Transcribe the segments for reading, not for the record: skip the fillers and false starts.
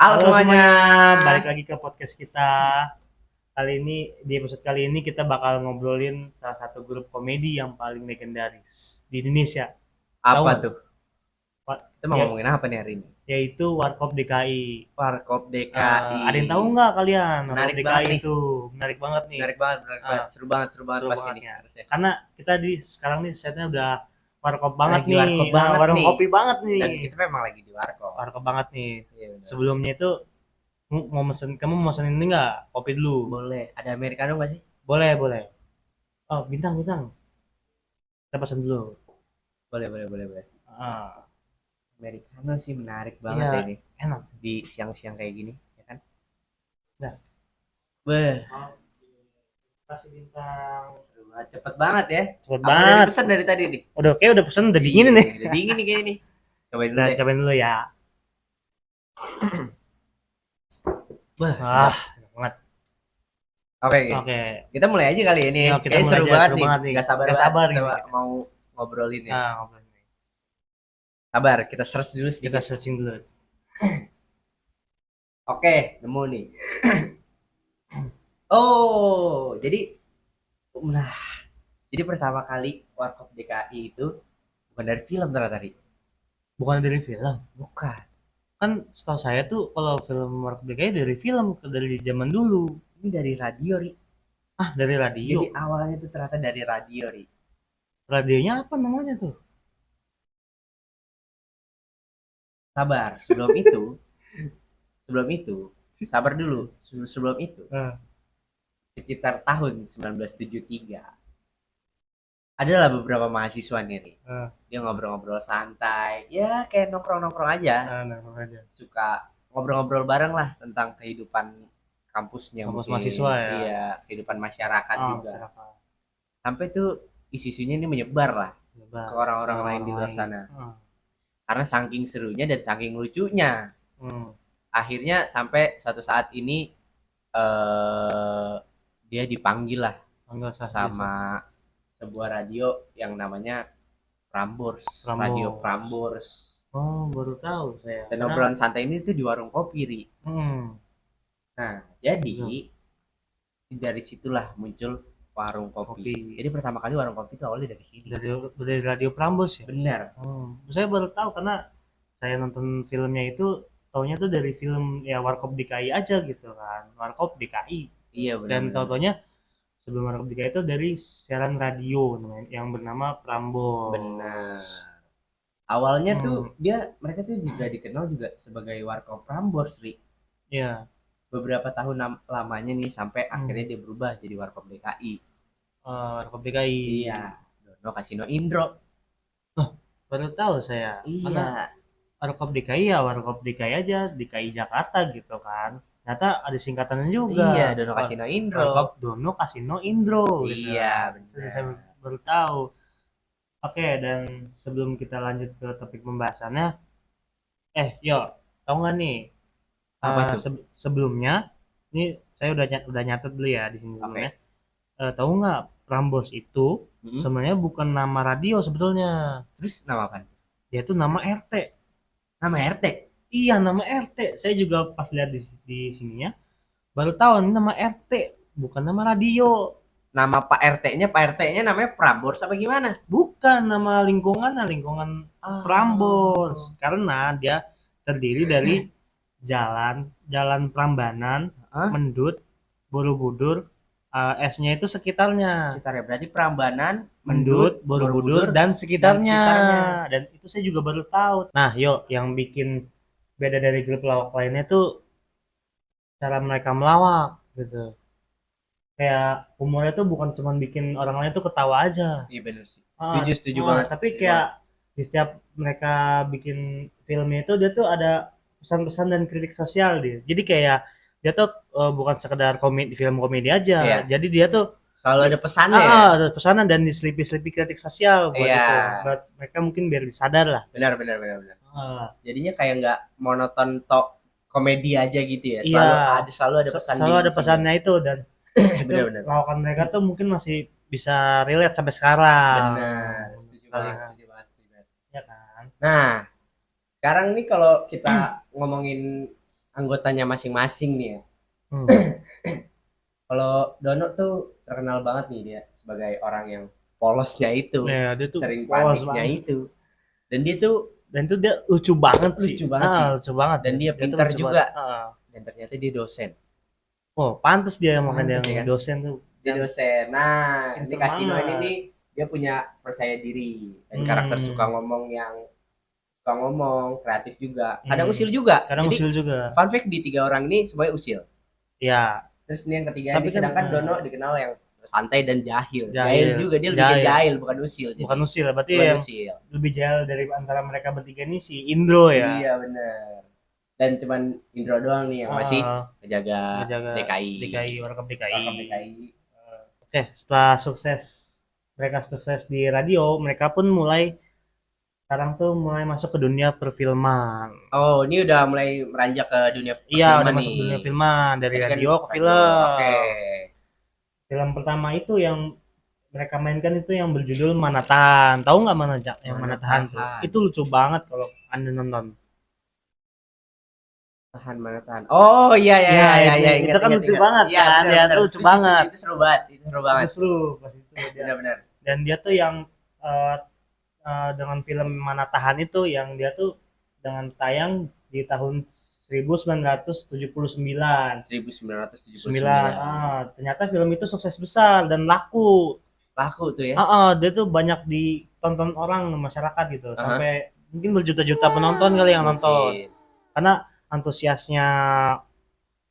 Halo semuanya, balik lagi ke podcast kita. Di episode kali ini kita bakal ngobrolin salah satu grup komedi yang paling legendaris di Indonesia. Tahu apa nggak? tuh? Wa- Kita mau Ya, ngomongin apa nih hari ini? yaitu Warkop DKI. Warkop DKI. Ada yang tahu nggak kalian? Warkop Menarik banget DKI nih, itu menarik banget nih. menarik banget, Ah, seru banget seru pasti banget nih ya. harusnya. Karena kita di sekarang nih setnya udah warkop banget Lagi nih. warkop banget Warung nih, kopi banget nih. dan kita memang lagi di warkop. Warkop banget nih. Iya benar. Sebelumnya itu kamu mau mesen ini nggak? Kopi dulu. Boleh, ada americano nggak sih? Boleh, boleh. Oh, bintang, bintang. Kita pesan dulu. Boleh. Ah, Americano sih menarik banget iya, ya ini enak. di siang-siang kayak gini, ya kan? Nah, Beh, kasih bintang. seru banget, cepet banget ya. Cepet Apa udah banget. dipesan dari tadi nih? Udah oke, udah pesen, udah Iya, dingin nih. udah dingin nih kayaknya nih. Cobain Kita dulu deh. cobain dulu ya. Wah, Wah, sedap. enak banget. Oke, Oke. kita mulai aja kali ini. Yuk, kita Kayaknya mulai seru aja. banget Seru nih. banget nih. Gak sabar Gak banget sabar coba ini. mau ngobrolin ya. Ah, ngobrol ini. Sabar, kita search dulu Kita sedikit. searching dulu. Oke, nemu nih. Oh, nah, jadi pertama kali Warkop DKI itu bukan dari film ternyata tadi. Bukan dari film. Bukan. Kan setahu saya tuh kalau film Warkop DKI dari film, dari zaman dulu. Ini dari radio, Ri. Ah, dari radio. Jadi awalnya itu ternyata dari radio, Ri. Radionya apa namanya tuh? Sabar, sebelum itu, sabar dulu. Sebelum itu, Ah, sekitar tahun 1973 adalah beberapa mahasiswa nih, Ri. ah, Dia ngobrol-ngobrol santai, ya kayak nongkrong-nongkrong aja, nah, aja. suka ngobrol-ngobrol bareng lah tentang kehidupan kampusnya Kampus mahasiswa mungkin, ya. iya kehidupan masyarakat Ah, juga, masyarakat. sampai tuh isu-isunya ini menyebar lah Coba ke ke orang-orang lain orang di luar lain. sana, Ah, karena saking serunya dan saking lucunya, hmm. akhirnya sampai suatu saat ini eh dia dipanggil lah Enggak sah bisa. sama sebuah radio yang namanya Prambors, Radio Prambors. Prambors. Oh, baru tahu saya. Dan Karena obrolan santai ini tuh di warung kopi, Ri. hmm, Nah, jadi iya, dari situlah muncul warung kopi. kopi Jadi pertama kali warung kopi itu awalnya dari sini. dari radio Prambors ya. Benar. Oh, saya baru tahu karena saya nonton filmnya itu taunya tuh dari film ya Warkop DKI aja gitu kan. Warkop DKI. Iya Dan benar-benar. tau-taunya sebelum Warkop DKI itu dari siaran radio yang bernama Benar. Prambors. Awalnya tuh Hmm, mereka tuh juga dikenal juga sebagai warkop Prambors, Ri. ya. Beberapa tahun lamanya nih sampai Hmm. akhirnya dia berubah jadi warkop DKI. Warkop DKI. Iya. Dono Kasino Indro. Oh, baru tahu saya. Karena Iya. Warkop DKI ya Warkop DKI aja, DKI Jakarta gitu kan. Ternyata ada singkatannya juga. Iya, Dono Kasino Indro. Warkop Dono Kasino Indro gitu Iya, kan. Saya benar. baru tahu. Oke, dan sebelum kita lanjut ke topik pembahasannya, yuk, tahu nggak nih Apa tuh? sebelumnya, ini saya udah nyatet dulu ya di sini sebelumnya. Oke. Tahu nggak Prambors itu Mm-mm. sebenarnya bukan nama radio sebetulnya. Terus nama apa? Dia tuh nama RT. Nama RT. Iya, nama RT. Saya juga pas lihat di sininya baru tahu ini nama RT, bukan nama radio. Nama Pak RT-nya namanya Prambors apa gimana? Bukan nama lingkungan, lingkungan Prambors. Oh. Karena dia terdiri dari jalan, Jalan Prambanan, Hah? Mendut, Borobudur, S-nya itu sekitarnya. Sekitar ya. Berarti Prambanan, Mendut, Borobudur, dan sekitarnya. sekitarnya. Dan itu saya juga baru tahu. Nah, yuk, yang bikin beda dari grup lawak lainnya tuh cara mereka melawak gitu. Kayak humornya tuh bukan cuma bikin orang lain tuh ketawa aja. Iya benar sih. Ah, Setuju banget. tapi Setuju kayak banget. di setiap mereka bikin filmnya itu dia tuh ada pesan-pesan dan kritik sosial dia. Jadi kayak dia tuh bukan sekedar komedi film komedi aja. Iya. Jadi dia tuh Selalu ada pesannya ya. ada pesanan dan diselipi-selipi kritik sosial buat Iya. itu. Buat mereka mungkin biar sadar lah. Benar. Ah, Jadinya kayak nggak monoton tok komedi aja gitu ya. iya, Selalu ada pesan selalu di ada sini. pesannya itu dan itu Benar. lawakan mereka tuh mungkin masih bisa relate sampai sekarang. Benar. Setuju banget. Kalian, Setuju banget. ya kan? Nah, sekarang ini kalau kita ngomongin anggotanya masing-masing nih ya. Hmm. Kalau Dono tuh terkenal banget nih dia sebagai orang yang polosnya itu, Ya, dia tuh sering polos paniknya banget. itu. Dan dia tuh Dan itu dia lucu banget sih. lucu banget sih. Lucu banget Dan dia Dia tuh pintar lucu banget. juga. Dan ternyata dia dosen. Oh, pantas dia makan Pantes yang ya kan? dosen tuh. Dia Yang dosen. Nah, ini pinter Kasino ini banget. nih dia punya percaya diri dan karakter suka Hmm. ngomong yang suka ngomong, kreatif juga. Kadang Hmm. usil juga. Kadang Jadi usil juga. fun fact di tiga orang ini semuanya usil. Ya, Terus ini yang ketiga tapi ini kan sedangkan Dono dikenal yang santai dan jahil. Jahil jahil, juga dia lebih ke jahil. jahil bukan usil Bukan jadi. usil, berarti Bukan yang usil. lebih jahil dari antara mereka bertiga ini si Indro ya. Iya bener. Dan cuman Indro doang nih yang masih Eh, menjaga ngejaga DKI. DKI, Warkop DKI. Welcome DKI. Oke, setelah mereka sukses di radio, mereka pun sekarang tuh mulai masuk ke dunia perfilman. Oh, ini udah mulai meranjak ke dunia Iya, perfilman udah masuk nih. dunia filman dari Tadi kan radio ke radio. Oke. film. Film pertama itu yang mereka mainkan itu yang berjudul Manatahan. Tahu nggak mana Jak? Yang Manatahan tuh? Tahan. Itu lucu banget kalau Anda nonton. Tahan mana tahan. Oh iya iya Ya, iya iya itu ingat kan ingat lucu ingat. banget Iya kan? benar Ya, benar. itu lucu Setuju setuju banget. itu seru banget. Itu seru Itu banget. seru pas itu dia. Benar benar. Dan dia tuh yang eh, dengan film Manatahan itu yang dia tuh dengan tayang di tahun 1979. 1979. Ternyata film itu sukses besar dan laku. Laku tuh ya. Dia tuh banyak ditonton orang masyarakat gitu. Aha. Sampai mungkin berjuta-juta penonton kali yang nonton. Mungkin. Karena antusiasnya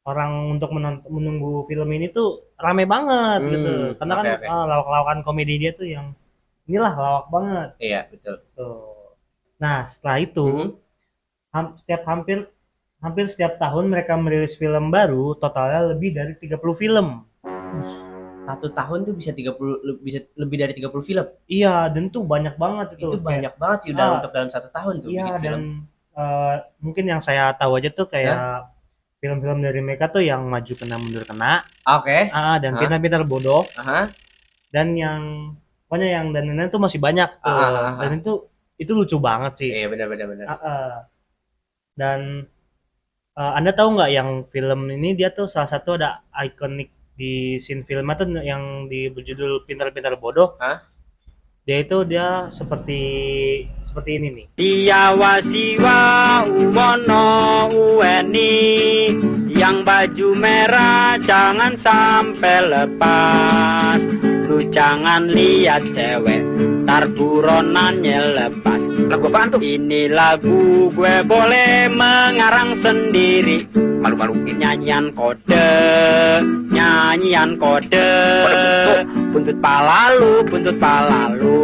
orang untuk menunggu film ini tuh rame banget gitu. Karena kan Oke oke. lawak-lawakan komedi dia tuh yang inilah lawak banget Iya betul. tuh. Nah, setelah itu Hmm. setiap hampir hampir setiap tahun mereka merilis film baru, totalnya lebih dari 30 film. Satu tahun tuh bisa 30 bisa lebih dari 30 film. Iya, dan tuh banyak banget Itu kayak banyak banget sih udah ah, untuk dalam satu tahun tuh iya bikin dan film. mungkin yang saya tahu aja tuh Hah? kayak film-film dari mereka tuh yang maju kena mundur kena, Oke. dan Hah? pintar-pintar bodoh Aha. dan yang pokoknya yang dan lain-lain tuh masih banyak tuh. Dan Aha. itu lucu banget sih. Iya benar benar benar. Ah, ah. Dan Anda tahu nggak yang film ini dia tuh salah satu ada ikonik di scene filmnya tuh yang berjudul Pintar-pintar Bodoh. Hah? Dia seperti seperti ini nih. Diawasiwa uwono uweni yang baju merah jangan sampai lepas. Lu jangan lihat cewek tar buronannya lepas. Lagu apaan tuh? Ini lagu gue boleh mengarang sendiri. Malu-maluin nyanyian kode. Buntut palalu, buntut palalu.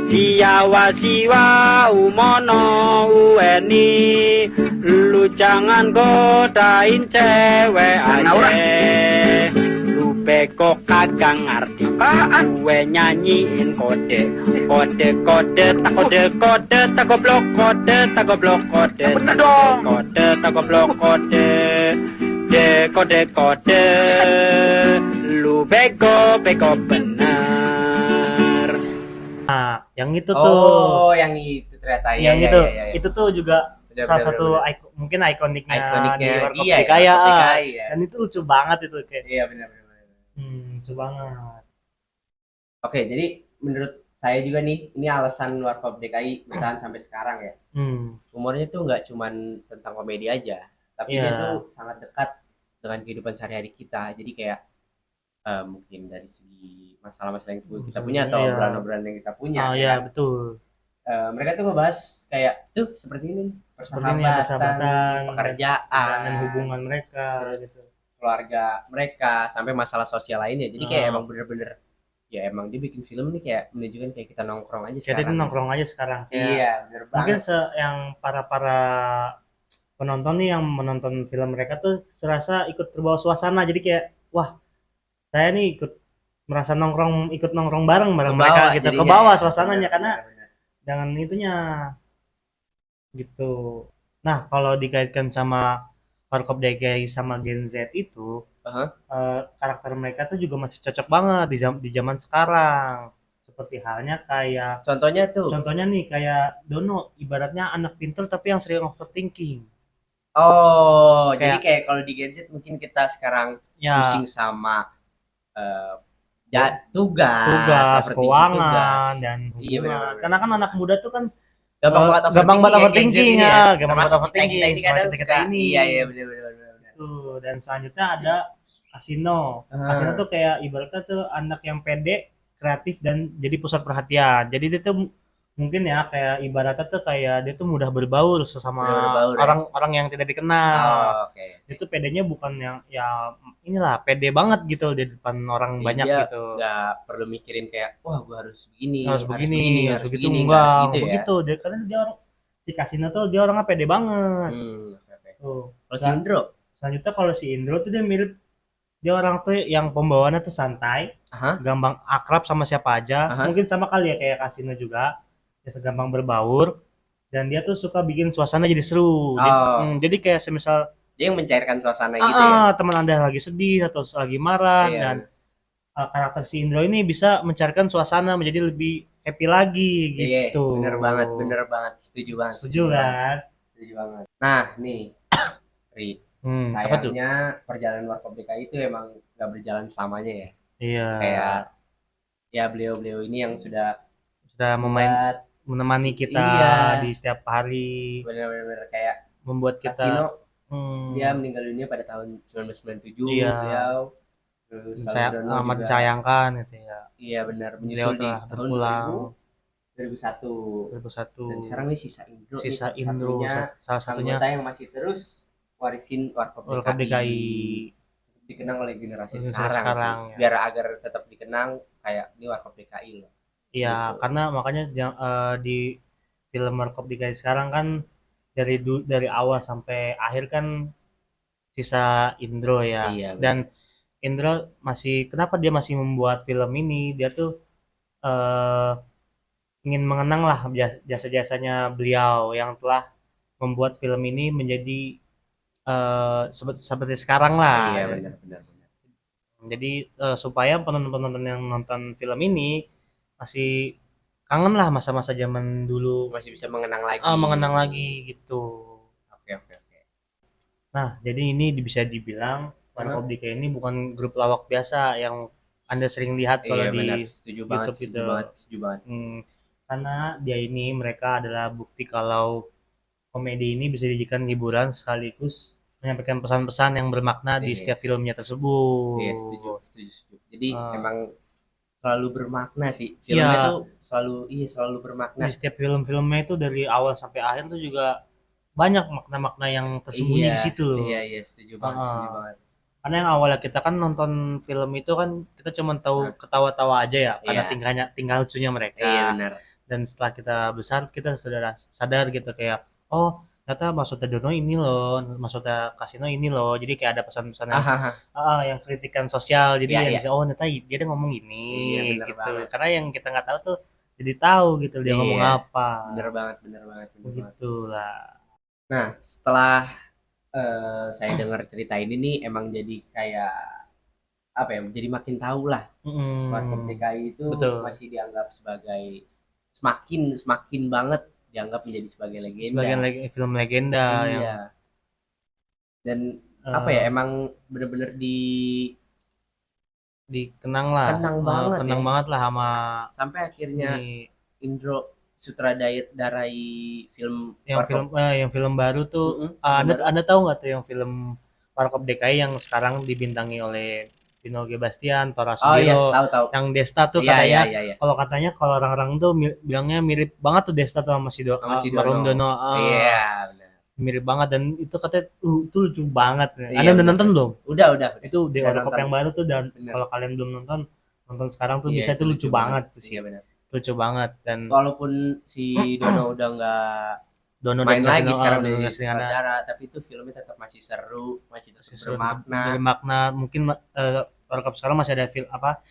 Siawa siwa umono ueni. Lu jangan godain cewek aja. Lu bego kagak ngerti. Gue nyanyiin kode. Kode kode tak kode kode tak goblok kode tak goblok kode. Bener dong. Kode tak goblok kode. Kode kode. Lu bego bego bener. Nah, yang itu tuh, Oh, yang itu ternyata ya yang ya itu, ya ya. itu tuh juga Benar, salah benar, satu benar. mungkin ikoniknya Ikoniknya di Warkop dia ya, DKI, Warkop DKI ya. dan itu lucu banget itu kayak, Iya benar benar. Benar. lucu banget. Oke, jadi menurut saya juga nih, ini alasan Warkop DKI bertahan sampai sekarang ya. Humornya tuh nggak cuman tentang komedi aja, tapi dia Iya, tuh sangat dekat dengan kehidupan sehari-hari kita. Jadi kayak mungkin dari segi masalah-masalah yang kita punya atau Iya. obrolan-obrolan yang kita punya, iya kan? betul. Mereka tuh ngebahas kayak tuh seperti ini, Seperti ini ya, persahabatan, pekerjaan, dan hubungan mereka terus gitu. keluarga mereka, sampai masalah sosial lainnya. Jadi kayak Ah. emang bener-bener ya emang dia bikin film nih kayak menunjukkan kayak kita nongkrong aja Kita itu sekarang. nongkrong aja sekarang. Kayak, Iya, bener mungkin banget. yang para penonton nih yang menonton film mereka tuh serasa ikut terbawa suasana. Jadi kayak, wah, saya nih ikut nongkrong bareng mereka gitu, ke Jadinya bawah ya. suasananya Bener, karena bener, bener. jangan itunya gitu. Nah, kalau dikaitkan sama Warkop DKI sama Gen Z itu, Aha. karakter mereka tuh juga masih cocok banget di zaman sekarang. Seperti halnya kayak Contohnya tuh, contohnya nih kayak Dono, ibaratnya anak pintar tapi yang sering overthinking. Oh, jadi Kayak kayak kalau di gadget mungkin kita sekarang ya pusing sama eh, tugas, tugas, overthinking tugas. keuangan dan Iya benar hubungan. benar. Karena kan anak muda tuh kan Gampang banget gampang overthinking banget ya Gen Z overthinking ini ya, ya. gampang banget Termasuk kita overthinking ini sama kadang kita-kita suka ini. iya benar benar benar. Tuh, dan selanjutnya ada kasino. Kasino Ah, tuh kayak ibaratnya tuh anak yang pede, kreatif dan jadi pusat perhatian. Jadi dia tuh mungkin ya kayak ibaratnya tuh kayak dia tuh mudah berbaur sesama udah berbaur ya. orang-orang yang tidak dikenal. Oh, oke. Itu pedenya bukan yang ya inilah pede banget gitu di depan orang Jadi banyak dia gitu. nggak perlu mikirin kayak wah gua harus begini, Harus begini, harus harus begitu, begini, nggak harus enggak gitu ya. begitu. Dia karena dia orang si kasino tuh dia orangnya pede banget. Oke, oke. Tuh. Kalau si Indro, Selanjutnya kalau si Indro tuh dia mirip dia orang tuh yang pembawaannya tuh santai, aha, gampang akrab sama siapa aja, aha. mungkin sama kali ya kayak kasino juga, dia gampang berbaur dan dia tuh suka bikin suasana jadi seru. Oh, Jadi kayak semisal dia yang mencairkan suasana gitu ya. teman anda lagi sedih atau lagi marah Iya, dan bener. karakter si Indro ini bisa mencairkan suasana menjadi lebih happy lagi Iya, gitu. bener banget, setuju banget, Setuju kan? setuju banget. Nah, nih, Ri, Apa tuh? sayangnya perjalanan Warkop DKI itu emang nggak berjalan selamanya ya. Iya, Kayak ya beliau-beliau ini yang sudah sudah buat menemani kita iya, di setiap hari, bener-bener kayak membuat kita Kasino dia hmm, meninggal dunia pada tahun 1997 iya, beliau. Terus saya Saldono amat juga disayangkan gitu ya. iya benar Beliau menyusul di telah tahun berpulang 2001. Dan sekarang 2001. nih sisa Indro nih Sisa Indro satu-satunya salah satunya anggota yang masih terus warisin Warkop World Cup DKI DKI dikenang oleh generasi Indonesia sekarang sih sekarang ya. biar agar tetap dikenang kayak ini Warkop DKI loh Iya, gitu. karena makanya di film World Cup DKI sekarang kan dari awal sampai akhir kan sisa Indro ya. Iya Dan benar. Indro masih kenapa dia masih membuat film ini? Dia tuh eh, ingin mengenang lah jasa-jasanya beliau yang telah membuat film ini menjadi seperti sekarang Iya lah. benar benar benar. Jadi supaya penonton-penonton yang nonton film ini masih kangen lah masa-masa zaman dulu, Masih bisa mengenang lagi. mengenang lagi gitu. Oke oke oke. Nah, jadi ini bisa dibilang Warkop Hah? DK ini bukan grup lawak biasa yang Anda sering lihat kalau Iya di benar setuju banget YouTube setuju gitu. banget setuju banget. Karena dia ini mereka adalah bukti kalau komedi ini bisa dijadikan hiburan sekaligus menyampaikan pesan-pesan yang bermakna di Iya setiap filmnya tersebut. iya setuju setuju setuju. Jadi Eh, emang selalu bermakna sih filmnya tuh iya, selalu iya selalu bermakna. di setiap film-filmnya itu dari awal sampai akhir tuh juga banyak makna-makna yang tersembunyi Iya di situ loh. iya iya setuju banget Heeh. setuju banget. Karena yang awalnya kita kan nonton film itu kan kita cuma tahu Nah, ketawa-tawa aja ya karena iya tingkah lucunya mereka. iya benar. Dan setelah kita besar kita sudah sadar gitu kayak oh ternyata maksudnya Dono ini loh, maksudnya Kasino ini loh. Jadi kayak ada pesan-pesan yang Ah, yang kritikan sosial. Jadi iya yang iya bisa oh ternyata dia udah ngomong gini iya benar gitu. banget. Karena yang kita nggak tahu tuh jadi tahu gitu dia ngomong Iya apa. benar banget benar banget benar banget. Begitulah. Nah setelah saya dengar cerita ini nih emang jadi kayak apa ya jadi makin tahu lah Warkop Mm, DKI itu betul. masih dianggap sebagai semakin semakin banget dianggap menjadi sebagai legenda. Sebagian film legenda yang Iya. Dan apa ya eh, emang bener-bener dikenang lah, dikenang banget ya kenang banget lah sama sampai akhirnya ini Indro sutradarai film Warkop. yang film baru tuh. Film Anda baru. Anda tahu nggak tuh yang film Warkop DKI yang sekarang dibintangi oleh Vino G. Bastian, Tora Oh iya Sudiro, tahu tahu. yang Desta tuh Iya iya katanya iya iya. kalau orang-orang tuh bilangnya mirip banget tuh Desta tuh sama si Sama si Marum Dono. Dono, Iya benar. mirip banget dan itu katanya itu lucu banget. Iya Anda udah benar. nonton belum? Udah Itu di udah Warkop nonton. yang baru tuh dan Bener. kalau kalian belum nonton nonton sekarang tuh Iya bisa itu lucu banget tuh sih. Iya benar. Lucu banget dan Walaupun si Dono udah nggak Dono dan main lagi sekarang Dono dari Gastiana sutradara tapi itu filmnya tetap masih seru masih tetap sesuatu bermakna. dari makna mungkin Warkop sekarang masih ada film apa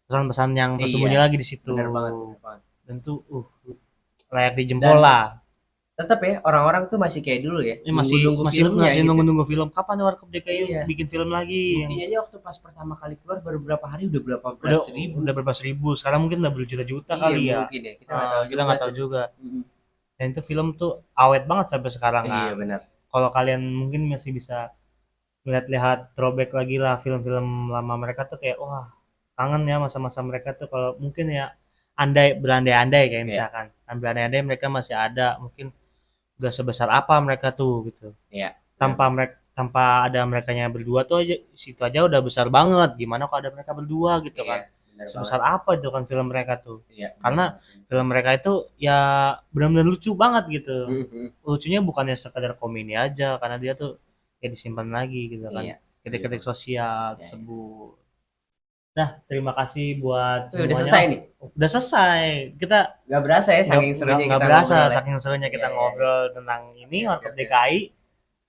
pesan-pesan yang tersembunyi Iya lagi di situ benar banget benar banget. dan tuh layak dijempol Dan lah. tetap ya orang-orang tuh masih kayak dulu ya Ini masih nunggu-nunggu masih filmnya masih gitu. nunggu-nunggu film kapan nih Warkop DKI Iya bikin film lagi yang buktinya aja waktu pas pertama kali keluar baru berapa hari udah berapa udah belas ribu. udah berapa ribu sekarang mungkin udah berjuta-juta Iya kali ya. mungkin ya kita nggak tahu Kita juga nggak tahu tuh. juga Mm. dan itu film tuh awet banget sampai sekarang Iya kan. benar kalau kalian mungkin masih bisa lihat-lihat throwback lagi lah film-film lama mereka tuh kayak wah kangen ya masa-masa mereka tuh kalau mungkin ya berandai-andai kayak misalkan berandai-andai mereka masih ada mungkin udah sebesar apa mereka tuh gitu tanpa ada merekanya berdua tuh aja situ aja udah besar banget gimana kalau ada mereka berdua gitu kan sebesar apa itu kan film mereka tuh karena film mereka itu ya benar-benar lucu banget gitu lucunya bukannya sekadar komedi aja karena dia tuh ya disimpan lagi gitu kan kritik-kritik sosial tersebut. Nah, terima kasih buat semuanya. Udah selesai nih. Udah selesai. Kita nggak berasa ya saking serunya kita berasa ngobrol. Saking serunya kita ngobrol tentang ini Warkop DKI.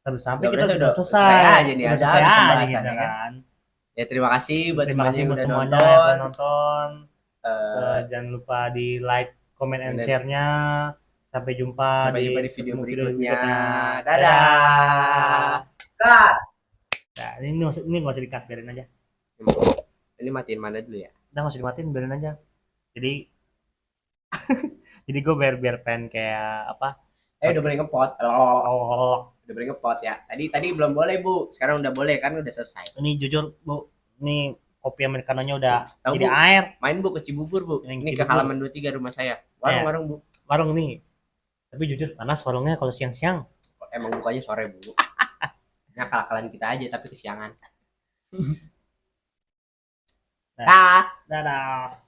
Terus sampai kita udah sudah selesai aja nih, udah ada selesai aja gitu kan. Ya terima kasih buat semuanya yang udah nonton. Jangan lupa di like, comment and share-nya. Sampai jumpa di video berikutnya. Dadah. Dadah. Nah, ini nggak usah di-cut, biarin aja. Ini matiin mana dulu ya? Udah nggak usah dimatiin, biarin aja. Jadi jadi gue biar pengen kayak apa? Udah boleh ngepot. Udah boleh ngepot ya. Tadi belum boleh Bu. Sekarang udah boleh kan udah selesai. Ini jujur Bu, ini kopi americanonya udah jadi Bu, air. Main Bu ke Cibubur Bu. Ini ke halaman 23 rumah saya. Warung Bu. Warung nih. Tapi jujur panas warungnya kalau siang-siang. Emang bukanya sore Bu. Nakal-nakalan kita aja tapi kesiangan. Dadah.